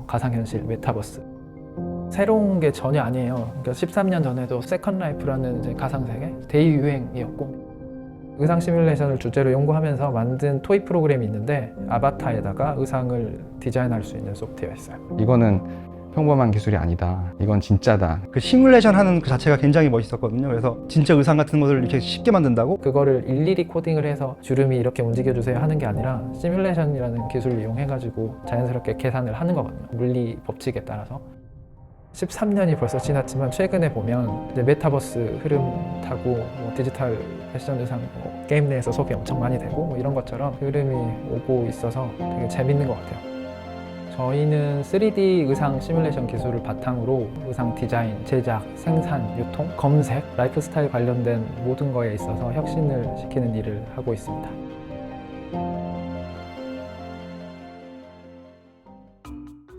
가상현실, 메타버스. 새로운 게 전혀 아니에요. 그러니까 13년 전에도 세컨 라이프라는 이제 가상세계 대유행이었고, 의상 시뮬레이션을 주제로 연구하면서 만든 토익 프로그램이 있는데 아바타에다가 의상을 디자인할 수 있는 소프트웨어였어요. 이거는 평범한 기술이 아니다. 이건 진짜다. 그 시뮬레이션 하는 그 자체가 굉장히 멋있었거든요. 그래서 진짜 의상 같은 것을 이렇게 쉽게 만든다고? 그거를 일일이 코딩을 해서 주름이 이렇게 움직여주세요 하는 게 아니라 시뮬레이션이라는 기술을 이용해가지고 자연스럽게 계산을 하는 거거든요. 물리 법칙에 따라서. 13년이 벌써 지났지만 최근에 보면 이제 메타버스 흐름 타고 뭐 디지털 패션 의상 뭐 게임 내에서 소비 엄청 많이 되고 뭐 이런 것처럼 흐름이 오고 있어서 되게 재밌는 것 같아요. 저희는 3D 의상 시뮬레이션 기술을 바탕으로 의상 디자인, 제작, 생산, 유통, 검색, 라이프스타일 관련된 모든 거에 있어서 혁신을 시키는 일을 하고 있습니다.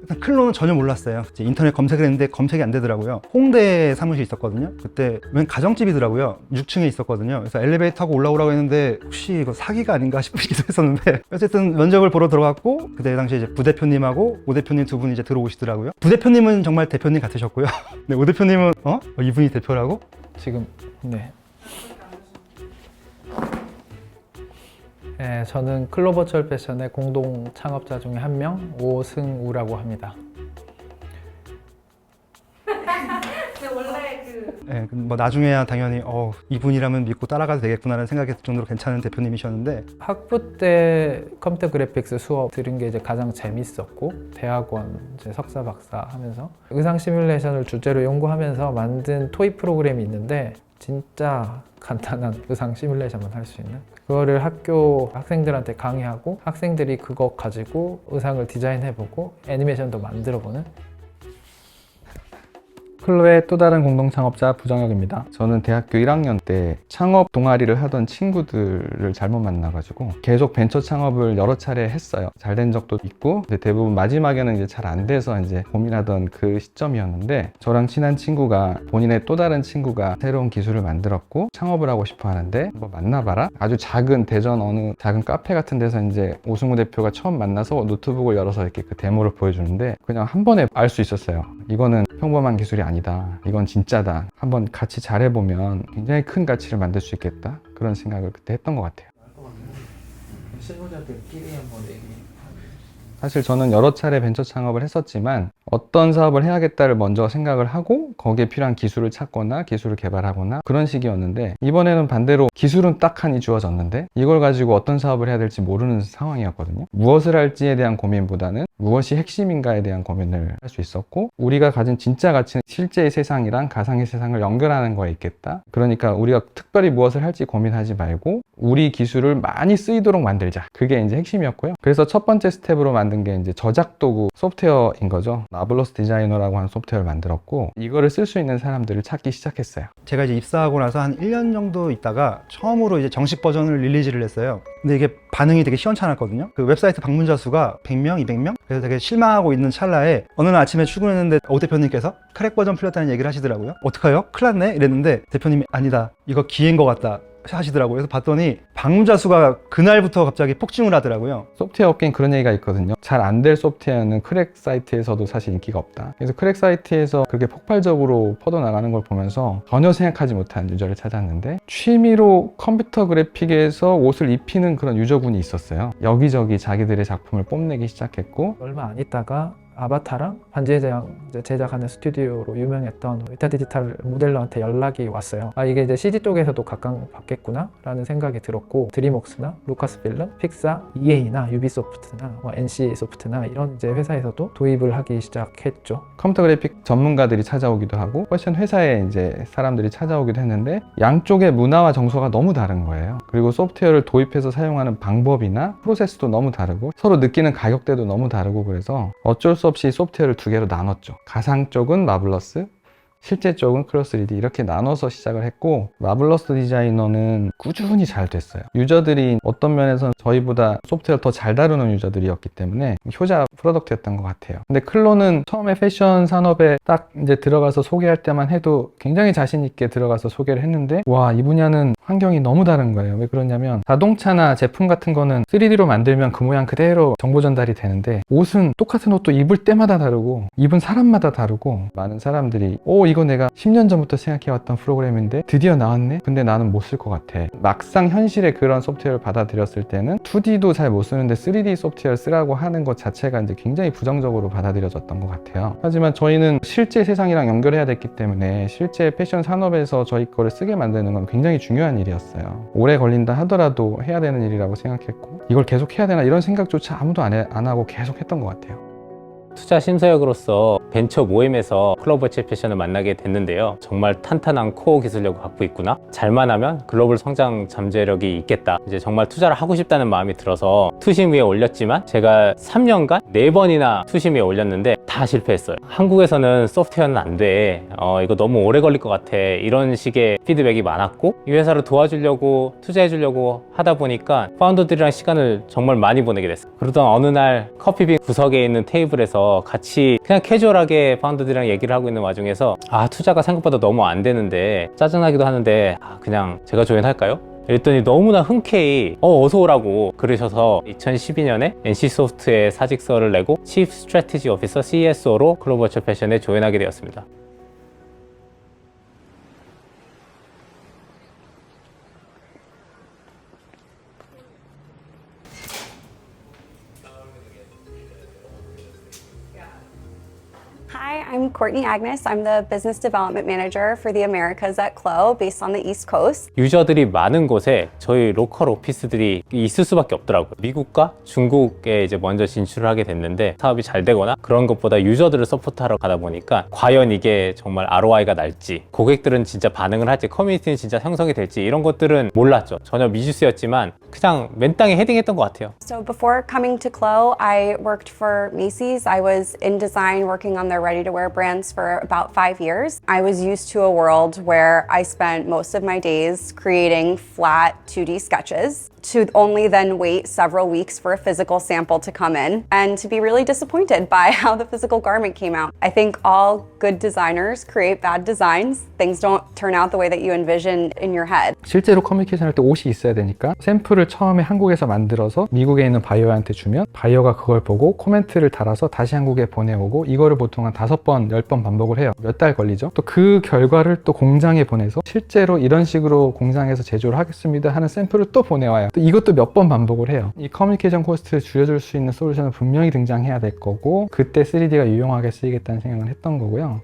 일단 클론은 전혀 몰랐어요. 이제 인터넷 검색을 했는데 검색이 안 되더라고요. 홍대 사무실에 있었거든요. 그때 웬 가정집이더라고요. 6층에 있었거든요. 그래서 엘리베이터 타고 올라오라고 했는데 혹시 이거 사기가 아닌가 싶기도 했었는데 어쨌든 면접을 보러 들어갔고, 그때 당시에 이제 부대표님하고 오대표님 두 분이 이제 들어오시더라고요. 부대표님은 정말 대표님 같으셨고요. 네, 오대표님은 이분이 대표라고? 지금 네. 네, 저는 클로버추얼 패션의 공동 창업자 중에 한 명, 오승우라고 합니다. 네, 뭐 나중에야 당연히 이분이라면 믿고 따라가도 되겠구나라는 생각이 들 정도로 괜찮은 대표님이셨는데, 학부 때 컴퓨터 그래픽스 수업 들은 게 이제 가장 재밌었고, 대학원 이제 석사 박사 하면서 의상 시뮬레이션을 주제로 연구하면서 만든 토익 프로그램이 있는데 진짜 간단한 의상 시뮬레이션만 할 수 있는, 그거를 학교 학생들한테 강의하고 학생들이 그거 가지고 의상을 디자인해보고 애니메이션도 만들어보는. 클로의 또 다른 공동 창업자 부정혁입니다. 저는 대학교 1학년 때 창업 동아리를 하던 친구들을 잘못 만나가지고 계속 벤처 창업을 여러 차례 했어요. 잘 된 적도 있고, 근데 대부분 마지막에는 이제 잘 안 돼서 이제 고민하던 그 시점이었는데, 저랑 친한 친구가 본인의 또 다른 친구가 새로운 기술을 만들었고 창업을 하고 싶어 하는데 뭐 만나봐라. 아주 작은 대전 어느 작은 카페 같은 데서 이제 오승우 대표가 처음 만나서 노트북을 열어서 이렇게 그 데모를 보여주는데 그냥 한 번에 알 수 있었어요. 이거는 평범한 기술이 아니다. 이건 진짜다. 한번 같이 잘해보면 굉장히 큰 가치를 만들 수 있겠다. 그런 생각을 그때 했던 것 같아요. 실무자들끼리 한번 얘기. 사실 저는 여러 차례 벤처 창업을 했었지만 어떤 사업을 해야겠다를 먼저 생각을 하고 거기에 필요한 기술을 찾거나 기술을 개발하거나 그런 식이었는데, 이번에는 반대로 기술은 딱 하니 주어졌는데 이걸 가지고 어떤 사업을 해야 될지 모르는 상황이었거든요. 무엇을 할지에 대한 고민보다는 무엇이 핵심인가에 대한 고민을 할 수 있었고, 우리가 가진 진짜 가치는 실제의 세상이랑 가상의 세상을 연결하는 거에 있겠다. 그러니까 우리가 특별히 무엇을 할지 고민하지 말고 우리 기술을 많이 쓰이도록 만들자. 그게 이제 핵심이었고요. 그래서 첫 번째 스텝으로 만든 게 이제 저작 도구 소프트웨어인 거죠. 마블러스 디자이너라고 하는 소프트웨어를 만들었고, 이거를 쓸 수 있는 사람들을 찾기 시작했어요. 제가 이제 입사하고 나서 한 1년 정도 있다가 처음으로 이제 정식 버전을 릴리즈를 했어요. 근데 이게 반응이 되게 시원찮았거든요. 그 웹사이트 방문자 수가 100명, 200명? 그래서 되게 실망하고 있는 찰나에 어느 날 아침에 출근했는데 오 대표님께서 크랙 버전 풀렸다는 얘기를 하시더라고요. 어떡해요? 큰일 났네? 이랬는데 대표님이 아니다, 이거 기회인 것 같다 하시더라고요. 그래서 봤더니 방문자 수가 그날부터 갑자기 폭증을 하더라고요. 소프트웨어 업계엔 그런 얘기가 있거든요. 잘 안 될 소프트웨어는 크랙 사이트에서도 사실 인기가 없다. 그래서 크랙 사이트에서 그렇게 폭발적으로 퍼져나가는 걸 보면서 전혀 생각하지 못한 유저를 찾았는데, 취미로 컴퓨터 그래픽에서 옷을 입히는 그런 유저군이 있었어요. 여기저기 자기들의 작품을 뽐내기 시작했고, 얼마 안 있다가 아바타랑 반지의 제왕 제작하는 스튜디오로 유명했던 위타 디지털 모델러한테 연락이 왔어요. 이게 이제 CG 쪽에서도 각광받겠구나 라는 생각이 들었고, 드림웍스나 루카스필름, 픽사, EA나 유비소프트나 NC소프트나 이런 이제 회사에서도 도입을 하기 시작했죠. 컴퓨터 그래픽 전문가들이 찾아오기도 하고 패션 회사에 이제 사람들이 찾아오기도 했는데, 양쪽의 문화와 정서가 너무 다른 거예요. 그리고 소프트웨어를 도입해서 사용하는 방법이나 프로세스도 너무 다르고 서로 느끼는 가격대도 너무 다르고, 그래서 어쩔 수 없이 소프트웨어를 두 개로 나눴죠. 가상 쪽은 마블러스, 실제 쪽은 클로 3D 이렇게 나눠서 시작을 했고, 마블러스 디자이너는 꾸준히 잘 됐어요. 유저들이 어떤 면에서는 저희보다 소프트웨어를 더 잘 다루는 유저들이었기 때문에 효자 프로덕트였던 것 같아요. 근데 클로는 처음에 패션 산업에 딱 이제 들어가서 소개할 때만 해도 굉장히 자신 있게 들어가서 소개를 했는데, 와, 이 분야는 환경이 너무 다른 거예요. 왜 그러냐면 자동차나 제품 같은 거는 3D로 만들면 그 모양 그대로 정보 전달이 되는데, 옷은 똑같은 옷도 입을 때마다 다르고 입은 사람마다 다르고, 많은 사람들이 이거 내가 10년 전부터 생각해왔던 프로그램인데 드디어 나왔네? 근데 나는 못 쓸 것 같아. 막상 현실에 그런 소프트웨어를 받아들였을 때는 2D도 잘 못 쓰는데 3D 소프트웨어를 쓰라고 하는 것 자체가 이제 굉장히 부정적으로 받아들여졌던 것 같아요. 하지만 저희는 실제 세상이랑 연결해야 됐기 때문에 실제 패션 산업에서 저희 거를 쓰게 만드는 건 굉장히 중요한 일이었어요. 오래 걸린다 하더라도 해야 되는 일이라고 생각했고, 이걸 계속 해야 되나 이런 생각조차 아무도 안 하고 계속 했던 것 같아요. 투자 심사역으로서 벤처 모임에서 클로버치 패션을 만나게 됐는데요. 정말 탄탄한 코어 기술력을 갖고 있구나. 잘만 하면 글로벌 성장 잠재력이 있겠다. 이제 정말 투자를 하고 싶다는 마음이 들어서 투심 위에 올렸지만, 제가 3년간 4번이나 투심 위에 올렸는데 다 실패했어요. 한국에서는 소프트웨어는 안 돼. 이거 너무 오래 걸릴 것 같아. 이런 식의 피드백이 많았고, 이 회사를 도와주려고 투자해주려고 하다 보니까 파운더들이랑 시간을 정말 많이 보내게 됐어요. 그러던 어느 날 커피빈 구석에 있는 테이블에서 같이 그냥 캐주얼하게 파운더들이랑 얘기를 하고 있는 와중에서, 투자가 생각보다 너무 안 되는데 짜증나기도 하는데 그냥 제가 조인할까요? 이랬더니 너무나 흔쾌히 어서 오라고 그러셔서 2012년에 NC소프트에 사직서를 내고 Chief Strategy Officer CSO로 클로버처 패션에 조인하게 되었습니다. Hi, I'm Courtney Agnes. I'm the Business Development Manager for the Americas at Clo, based on the East Coast. 유저들이 많은 곳에 저희 로컬 오피스들이 있을 수밖에 없더라고요. 미국과 중국에 이제 먼저 진출을 하게 됐는데, 사업이 잘 되거나 그런 것보다 유저들을 서포트하러 가다 보니까 과연 이게 정말 ROI가 날지, 고객들은 진짜 반응을 할지, 커뮤니티는 진짜 형성이 될지, 이런 것들은 몰랐죠. 전혀 미지수였지만 그냥 맨 땅에 헤딩했던 것 같아요. So before coming to Clo, I worked for Macy's. I was in design working on their ready-to-wear brands for about 5 years. I was used to a world where I spent most of my days creating flat 2D sketches, to only then wait several weeks for a physical sample to come in and to be really disappointed by how the physical garment came out. I think all good designers create bad designs. Things don't turn out the way that you envision in your head. 실제로 커뮤니케이션 할 때 옷이 있어야 되니까 샘플을 처음에 한국에서 만들어서 미국에 있는 바이어한테 주면 바이어가 그걸 보고 코멘트를 달아서 다시 한국에 보내오고, 이거를 보통 한 5번, 10번 반복을 해요. 몇 달 걸리죠. 또 그 결과를 또 공장에 보내서 실제로 이런 식으로 공장에서 제조를 하겠습니다 하는 샘플을 또 보내와요. 또 이것도 몇 번 반복을 해요. 이 커뮤니케이션 코스트를 줄여줄 수 있는 솔루션은 분명히 등장해야 될 거고, 그때 3D가 유용하게 쓰이겠다는 생각을 했던 거고요.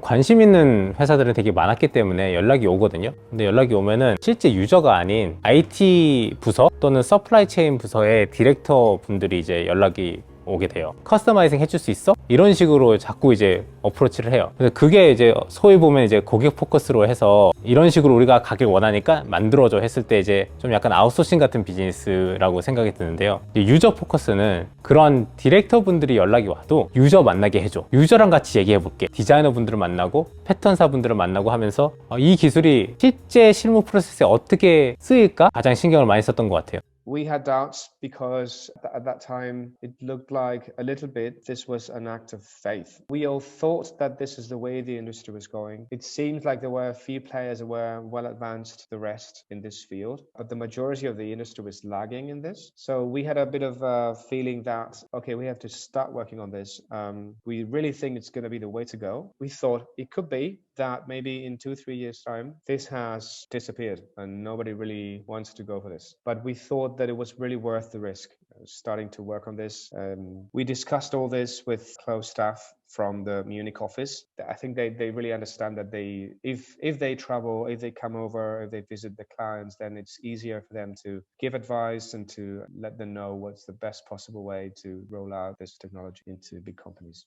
관심 있는 회사들은 되게 많았기 때문에 연락이 오거든요. 근데 연락이 오면은 실제 유저가 아닌 IT 부서 또는 서플라이 체인 부서의 디렉터 분들이 이제 연락이 오게 돼요. 커스터마이징 해줄 수 있어? 이런 식으로 자꾸 이제 어프로치를 해요. 그래서 그게 이제 소위 보면 이제 고객 포커스로 해서 이런 식으로 우리가 가길 원하니까 만들어줘 했을 때 이제 좀 약간 아웃소싱 같은 비즈니스라고 생각이 드는데요. 유저 포커스는 그런 디렉터 분들이 연락이 와도 유저 만나게 해줘. 유저랑 같이 얘기해 볼게. 디자이너 분들을 만나고 패턴사 분들을 만나고 하면서 이 기술이 실제 실무 프로세스에 어떻게 쓰일까 가장 신경을 많이 썼던 것 같아요. We had doubts because at that time it looked like a little bit this was an act of faith. We all thought that this is the way the industry was going. It seemed like there were a few players that were well advanced to the rest in this field, but the majority of the industry was lagging in this. So we had a bit of a feeling that, okay, we have to start working on this. We really think it's going to be the way to go. We thought it could be that maybe in 2-3 years time this has disappeared and nobody really wants to go for this, but we thought that it was really worth the risk starting to work on this. We discussed all this with close staff from the Munich office. I think they really understand that if they travel, if they come over, if they visit the clients, then it's easier for them to give advice and to let them know what's the best possible way to roll out this technology into big companies.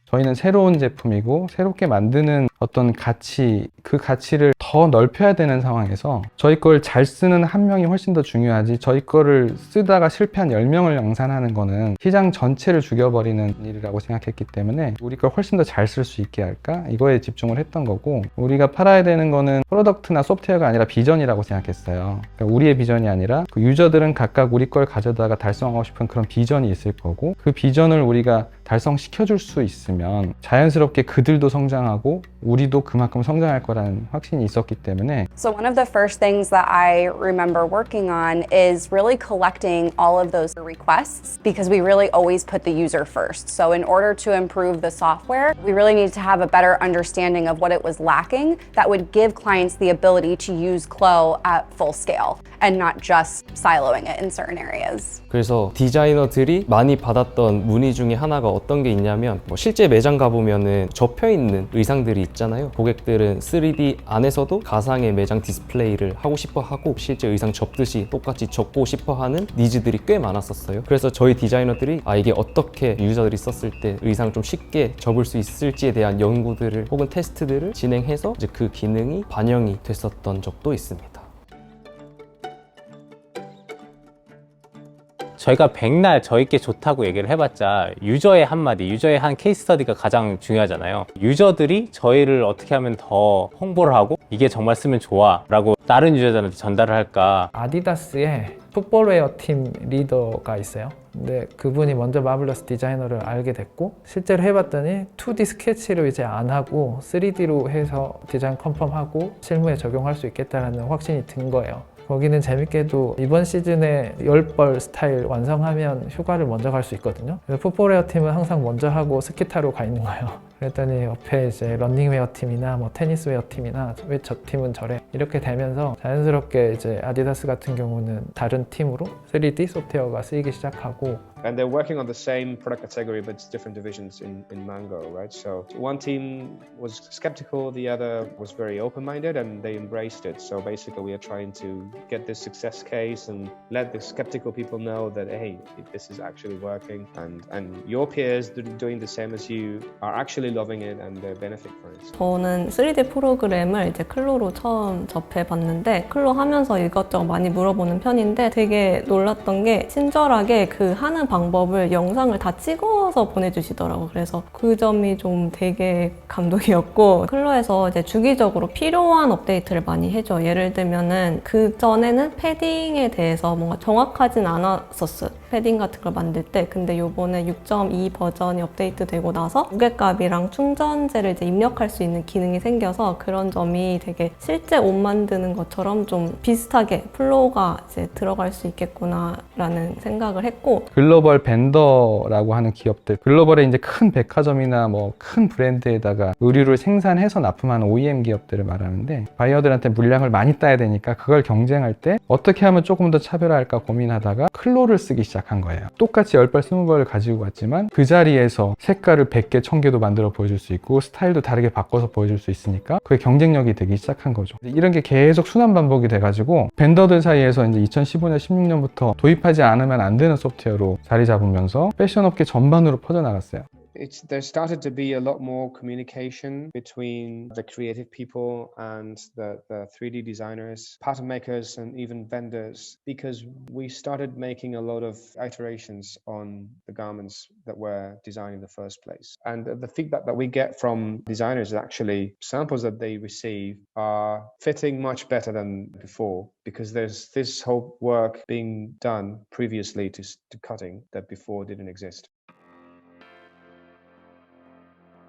저희는 새로운 제품이고 새롭게 만드는 어떤 가치, 그 가치를 더 더 넓혀야 되는 상황에서 저희 걸 잘 쓰는 한 명이 훨씬 더 중요하지, 저희 거를 쓰다가 실패한 10명을 양산하는 거는 시장 전체를 죽여버리는 일이라고 생각했기 때문에 우리 걸 훨씬 더 잘 쓸 수 있게 할까? 이거에 집중을 했던 거고, 우리가 팔아야 되는 거는 프로덕트나 소프트웨어가 아니라 비전이라고 생각했어요. 그러니까 우리의 비전이 아니라 그 유저들은 각각 우리 걸 가져다가 달성하고 싶은 그런 비전이 있을 거고, 그 비전을 우리가 달성시켜줄 수 있으면 자연스럽게 그들도 성장하고 우리도 그만큼 성장할 거라는 확신이 있었기 때문에. So one of the first things that I remember working on is really collecting all of those requests because we really always put the user first. So in order to improve the software, we really needed to have a better understanding of what it was lacking that would give clients the ability to use Clo at full scale and not just siloing it in certain areas. 그래서 디자이너들이 많이 받았던 문의 중에 하나가 어떤 게 있냐면, 실제 매장 가보면은 접혀 있는 의상들이 있잖아요. 고객들은 3D 안에서도 가상의 매장 디스플레이를 하고 싶어 하고 실제 의상 접듯이 똑같이 접고 싶어 하는 니즈들이 꽤 많았었어요. 그래서 저희 디자이너들이 이게 어떻게 유저들이 썼을 때 의상을 좀 쉽게 접을 수 있을지에 대한 연구들을 혹은 테스트들을 진행해서 이제 그 기능이 반영이 됐었던 적도 있습니다. 저희가 백날 저희께 좋다고 얘기를 해봤자 유저의 한마디, 유저의 한 케이스 스터디가 가장 중요하잖아요. 유저들이 저희를 어떻게 하면 더 홍보를 하고 이게 정말 쓰면 좋아 라고 다른 유저들한테 전달을 할까. 아디다스에 풋볼웨어 팀 리더가 있어요. 근데 그분이 먼저 마블러스 디자이너를 알게 됐고, 실제로 해봤더니 2D 스케치로 이제 안 하고 3D로 해서 디자인 컨펌하고 실무에 적용할 수 있겠다는 확신이 든 거예요. 거기는 재밌게도 이번 시즌에 10벌 스타일 완성하면 휴가를 먼저 갈 수 있거든요. 그래서 풋볼웨어 팀은 항상 먼저 하고 스키 타러 가 있는 거예요. 그랬더니 옆에 이제 런닝웨어 팀이나 뭐 테니스웨어 팀이나 왜 저 팀은 저래, 이렇게 되면서 자연스럽게 이제 아디다스 같은 경우는 다른 팀으로 3D 소프트웨어가 쓰이기 시작하고. And they're working on the same product category, but it's different divisions in Mango, right? So one team was skeptical, the other was very open-minded, and they embraced it. So basically, we are trying to get this success case and let the skeptical people know that, hey, this is actually working, and your peers doing the same as you are actually loving it and they benefit from it. 저는 3D 프로그램을 이제 클로로 처음 접해봤는데, 클로 하면서 이것저것 많이 물어보는 편인데 되게 놀랐던 게 친절하게 그 하는 방법을 영상을 다 찍어서 보내주시더라고요. 그래서 그 점이 좀 되게 감동이었고, 클로에서 이제 주기적으로 필요한 업데이트를 많이 해줘. 예를 들면은 그 전에는 패딩에 대해서 뭔가 정확하진 않았었어요. 패딩 같은 걸 만들 때. 근데 요번에 6.2 버전이 업데이트 되고 나서 무게값이랑 충전재를 이제 입력할 수 있는 기능이 생겨서 그런 점이 되게 실제 옷 만드는 것처럼 좀 비슷하게 플로우가 이제 들어갈 수 있겠구나라는 생각을 했고. 글로벌 벤더라고 하는 기업들, 글로벌의 이제 큰 백화점이나 뭐 큰 브랜드에다가 의류를 생산해서 납품하는 OEM 기업들을 말하는데, 바이어들한테 물량을 많이 따야 되니까 그걸 경쟁할 때 어떻게 하면 조금 더 차별화할까 고민하다가 클로를 쓰기 시작한 거예요. 똑같이 10벌, 20벌을 가지고 왔지만 그 자리에서 색깔을 100개, 1000개도 만들어 보여줄 수 있고 스타일도 다르게 바꿔서 보여줄 수 있으니까 그게 경쟁력이 되기 시작한 거죠. 이런 게 계속 순환 반복이 돼가지고 벤더들 사이에서 이제 2015년, 16년부터 도입하지 않으면 안 되는 소프트웨어로 자리 잡으면서 패션업계 전반으로 퍼져나갔어요. There started to be a lot more communication between the creative people and the 3D designers, pattern makers, and even vendors, because we started making a lot of iterations on the garments that we're designing in the first place. And the feedback that we get from designers is actually samples that they receive are fitting much better than before, because there's this whole work being done previously to cutting that before didn't exist.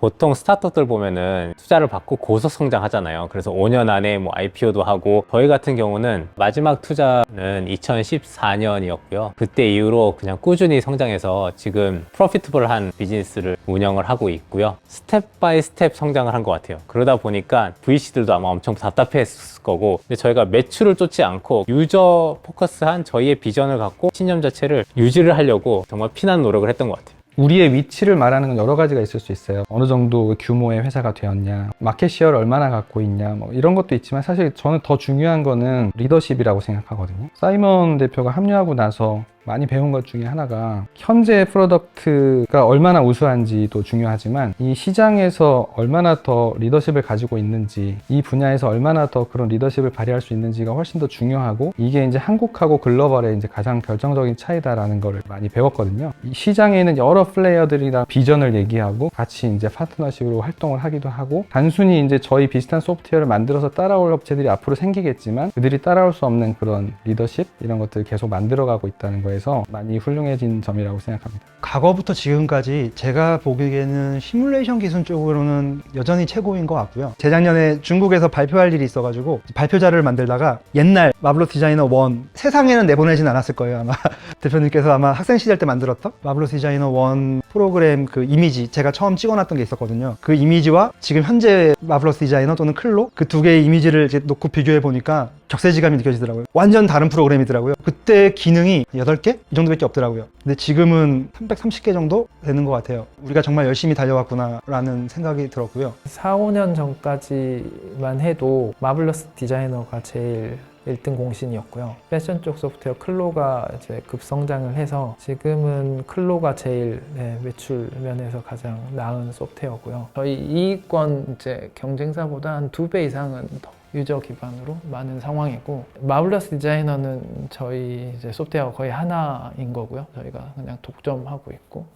보통 스타트업들 보면은 투자를 받고 고속 성장하잖아요. 그래서 5년 안에 뭐 IPO도 하고, 저희 같은 경우는 마지막 투자는 2014년이었고요. 그때 이후로 그냥 꾸준히 성장해서 지금 프로피트블한 비즈니스를 운영을 하고 있고요. 스텝 바이 스텝 성장을 한 것 같아요. 그러다 보니까 VC들도 아마 엄청 답답했을 거고, 근데 저희가 매출을 쫓지 않고 유저 포커스한 저희의 비전을 갖고 신념 자체를 유지를 하려고 정말 피나는 노력을 했던 것 같아요. 우리의 위치를 말하는 건 여러 가지가 있을 수 있어요. 어느 정도 규모의 회사가 되었냐, 마켓 시어를 얼마나 갖고 있냐, 뭐 이런 것도 있지만 사실 저는 더 중요한 거는 리더십이라고 생각하거든요. 사이먼 대표가 합류하고 나서 많이 배운 것 중에 하나가 현재 프로덕트가 얼마나 우수한지도 중요하지만 이 시장에서 얼마나 더 리더십을 가지고 있는지, 이 분야에서 얼마나 더 그런 리더십을 발휘할 수 있는지가 훨씬 더 중요하고, 이게 이제 한국하고 글로벌의 이제 가장 결정적인 차이다라는 거를 많이 배웠거든요. 이 시장에 있는 여러 플레이어들이랑 비전을 얘기하고 같이 이제 파트너십으로 활동을 하기도 하고, 단순히 이제 저희 비슷한 소프트웨어를 만들어서 따라올 업체들이 앞으로 생기겠지만 그들이 따라올 수 없는 그런 리더십 이런 것들을 계속 만들어가고 있다는 거에서 많이 훌륭해진 점이라고 생각합니다. 과거부터 지금까지 제가 보기에는 시뮬레이션 기술 쪽으로는 여전히 최고인 것 같고요. 재작년에 중국에서 발표할 일이 있어가지고 발표자를 만들다가 옛날 마블러스 디자이너 1, 세상에는 내보내진 않았을 거예요 아마. 대표님께서 아마 학생 시절 때 만들었던 마블러스 디자이너 1 프로그램 그 이미지, 제가 처음 찍어놨던 게 있었거든요. 그 이미지와 지금 현재 마블러스 디자이너 또는 클로, 그 두 개의 이미지를 이제 놓고 비교해 보니까 격세지감이 느껴지더라고요. 완전 다른 프로그램이더라고요. 그때 기능이 8개? 이 정도밖에 없더라고요. 근데 지금은 330개 정도 되는 것 같아요. 우리가 정말 열심히 달려왔구나 라는 생각이 들었고요. 4, 5년 전까지만 해도 마블러스 디자이너가 제일 1등 공신이었고요. 패션 쪽 소프트웨어 클로가 이제 급성장을 해서 지금은 클로가 제일 매출 면에서 가장 나은 소프트웨어고요. 저희 이익권 이제 경쟁사보다 한 2배 이상은 더 유저 기반으로 많은 상황이고, 마블러스 디자이너는 저희 이제 소프트웨어 거의 하나인 거고요. 저희가 그냥 독점하고 있고.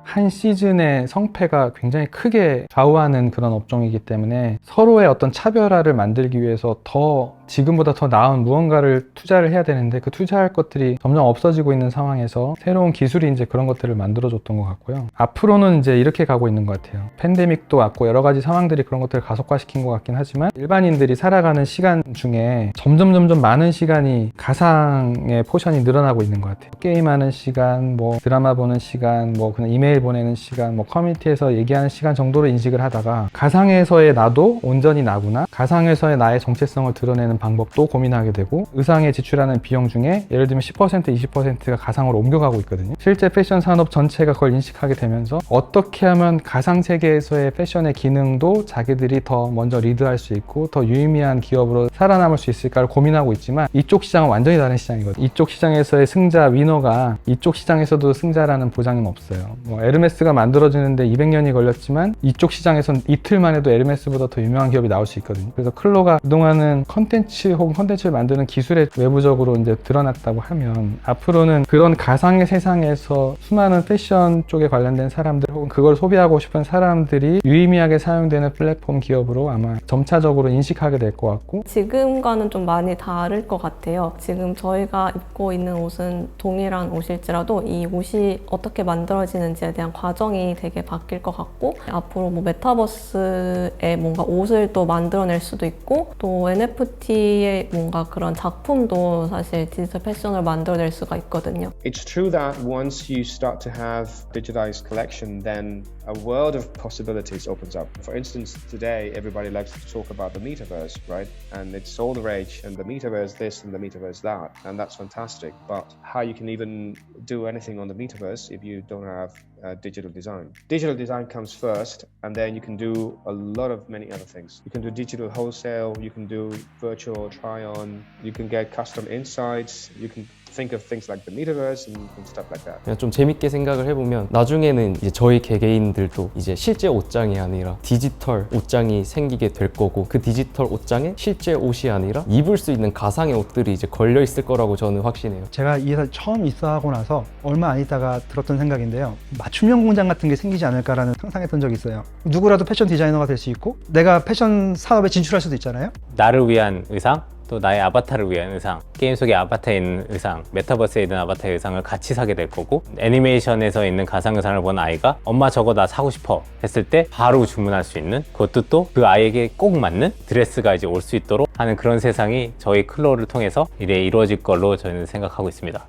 한 시즌의 성패가 굉장히 크게 좌우하는 그런 업종이기 때문에 서로의 어떤 차별화를 만들기 위해서 지금보다 더 나은 무언가를 투자를 해야 되는데, 그 투자할 것들이 점점 없어지고 있는 상황에서 새로운 기술이 이제 그런 것들을 만들어줬던 것 같고요. 앞으로는 이제 이렇게 가고 있는 것 같아요. 팬데믹도 왔고 여러 가지 상황들이 그런 것들을 가속화시킨 것 같긴 하지만, 일반인들이 살아가는 시간 중에 점점 많은 시간이 가상의 포션이 늘어나고 있는 것 같아요. 게임하는 시간, 뭐 드라마 보는 시간, 뭐 그냥 이메일 보내는 시간, 뭐 커뮤니티에서 얘기하는 시간 정도로 인식을 하다가, 가상에서의 나도 온전히 나구나, 가상에서의 나의 정체성을 드러내는 방법도 고민하게 되고, 의상에 지출하는 비용 중에 예를 들면 10%, 20%가 가상으로 옮겨가고 있거든요. 실제 패션 산업 전체가 그걸 인식하게 되면서 어떻게 하면 가상 세계에서의 패션의 기능도 자기들이 더 먼저 리드할 수 있고 더 유의미한 기업으로 살아남을 수 있을까를 고민하고 있지만, 이쪽 시장은 완전히 다른 시장이거든요. 이쪽 시장에서의 승자, 위너가 이쪽 시장에서도 승자라는 보장은 없어요. 뭐 에르메스가 만들어지는데 200년이 걸렸지만 이쪽 시장에선 이틀만 해도 에르메스보다 더 유명한 기업이 나올 수 있거든요. 그래서 클로가 그동안은 컨텐츠 혹은 컨텐츠를 만드는 기술에 외부적으로 이제 드러났다고 하면, 앞으로는 그런 가상의 세상에서 수많은 패션 쪽에 관련된 사람들 혹은 그걸 소비하고 싶은 사람들이 유의미하게 사용되는 플랫폼 기업으로 아마 점차적으로 인식하게 될 것 같고, 지금과는 좀 많이 다를 것 같아요. 지금 저희가 입고 있는 옷은 동일한 옷일지라도 이 옷이 어떻게 만들어지는지에 대한 과정이 되게 바뀔 것 같고, 앞으로 뭐 메타버스에 뭔가 옷을 또 만들어낼 수도 있고, 또 NFT의 뭔가 그런 작품도 사실 디지털 패션을 만들어낼 수가 있거든요. It's true that once you start to have digitized collection, then a world of possibilities opens up. For instance, today everybody likes to talk about the metaverse, right? And it's all the rage, and the metaverse this and the metaverse that, and that's fantastic. But how you can even do anything on the metaverse if you don't have digital design? Digital design comes first, and then you can do a lot of many other things. You can do digital wholesale, you can do virtual try-on, you can get custom insights, you can think of things like the metaverse and stuff like that. 그냥 좀 재밌게 생각을 해보면, 나중에는 이제 저희 개개인들도 이제 실제 옷장이 아니라 디지털 옷장이 생기게 될 거고, 그 디지털 옷장에 실제 옷이 아니라 입을 수 있는 가상의 옷들이 이제 걸려 있을 거라고 저는 확신해요. 제가 이 회사 처음 입사하고 나서 얼마 안 있다가 들었던 생각인데요. 맞춤형 공장 같은 게 생기지 않을까라는 상상했던 적이 있어요. 누구라도 패션 디자이너가 될 수 있고 내가 패션 사업에 진출할 수도 있잖아요. 나를 위한 의상, 또 나의 아바타를 위한 의상, 게임 속의 아바타에 있는 의상, 메타버스에 있는 아바타의 의상을 같이 사게 될 거고, 애니메이션에서 있는 가상 의상을 본 아이가 엄마 저거 나 사고 싶어 했을 때 바로 주문할 수 있는, 그것도 또 그 아이에게 꼭 맞는 드레스가 이제 올 수 있도록 하는 그런 세상이 저희 클로를 통해서 이루어질 걸로 저희는 생각하고 있습니다.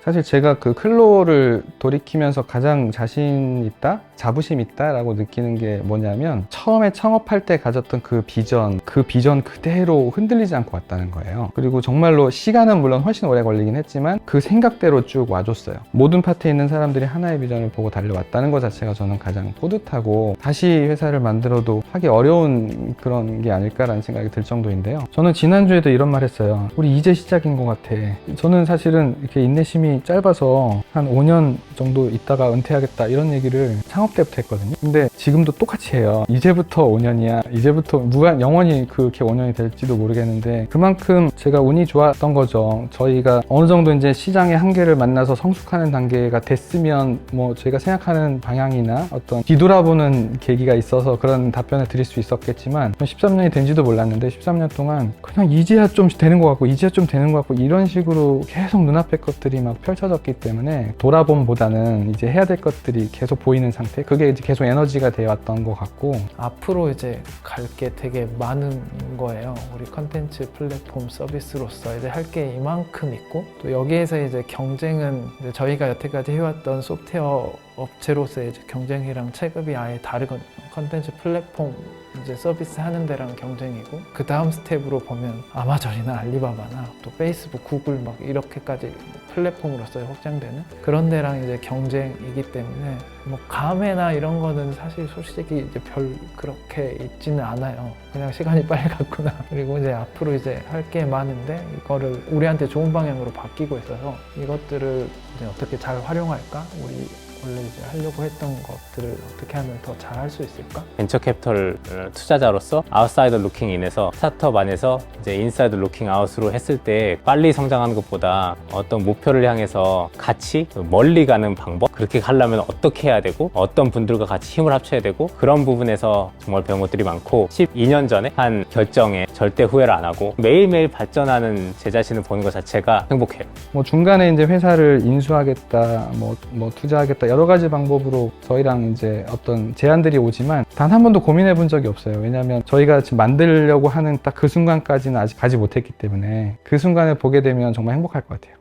사실 제가 그 클로를 돌이키면서 가장 자신 있다 자부심 있다라고 느끼는 게 뭐냐면 처음에 창업할 때 가졌던 그 비전 그대로 흔들리지 않고 왔다는 거예요. 그리고 정말로 시간은 물론 훨씬 오래 걸리긴 했지만 그 생각대로 쭉 와줬어요. 모든 파트에 있는 사람들이 하나의 비전을 보고 달려왔다는 것 자체가 저는 가장 뿌듯하고 다시 회사를 만들어도 하기 어려운 그런 게 아닐까라는 생각이 들 정도인데요. 저는 지난주에도 이런 말 했어요. 우리 이제 시작인 것 같아. 저는 사실은 이렇게 인내심이 짧아서 한 5년 정도 있다가 은퇴하겠다 이런 얘기를 창업 때부터 했거든요. 근데 지금도 똑같이 해요. 이제부터 5년이야. 이제부터 영원히 그렇게 5년이 될지도 모르겠는데 그만큼 제가 운이 좋았던 거죠. 저희가 어느 정도 이제 시장의 한계를 만나서 성숙하는 단계가 됐으면 뭐 저희가 생각하는 방향이나 어떤 뒤돌아보는 계기가 있어서 그런 답변을 드릴 수 있었겠지만 13년이 된지도 몰랐는데 13년 동안 그냥 이제야 좀 되는 것 같고 이제야 좀 되는 것 같고 이런 식으로 계속 눈앞의 것들이 막 펼쳐졌기 때문에 돌아봄보다는 이제 해야 될 것들이 계속 보이는 상태, 그게 이제 계속 에너지가 되어왔던 것 같고 앞으로 이제 갈 게 되게 많은 거예요. 우리 컨텐츠 플랫폼 서비스로서 이제 할 게 이만큼 있고 또 여기에서 이제 경쟁은 이제 저희가 여태까지 해왔던 소프트웨어 업체로서의 이제 경쟁이랑 체급이 아예 다르거든요. 컨텐츠 플랫폼 이제 서비스 하는 데랑 경쟁이고 그 다음 스텝으로 보면 아마존이나 알리바바나 또 페이스북, 구글 막 이렇게까지 플랫폼으로서 확장되는 그런 데랑 이제 경쟁이기 때문에 뭐 감회나 이런 거는 사실 솔직히 이제 별 그렇게 있지는 않아요. 그냥 시간이 빨리 갔구나. 그리고 이제 앞으로 이제 할 게 많은데 이거를 우리한테 좋은 방향으로 바뀌고 있어서 이것들을 이제 어떻게 잘 활용할까? 우리 원래 이제 하려고 했던 것들을 어떻게 하면 더 잘 할 수 있을까? 벤처 캐피털 투자자로서 아웃사이더 루킹 인에서 스타트업 안에서 이제 인사이더 루킹 아웃으로 했을 때 빨리 성장하는 것보다 어떤 목표를 향해서 같이 멀리 가는 방법, 그렇게 가려면 어떻게 해야 되고 어떤 분들과 같이 힘을 합쳐야 되고 그런 부분에서 정말 배운 것들이 많고 12년 전에 한 결정에 절대 후회를 안 하고 매일매일 발전하는 제 자신을 보는 것 자체가 행복해요. 뭐 중간에 이제 회사를 인수하겠다, 뭐 투자하겠다 여러 가지 방법으로 저희랑 이제 어떤 제안들이 오지만 단 한 번도 고민해 본 적이 없어요. 왜냐하면 저희가 지금 만들려고 하는 딱 그 순간까지는 아직 가지 못했기 때문에 그 순간을 보게 되면 정말 행복할 것 같아요.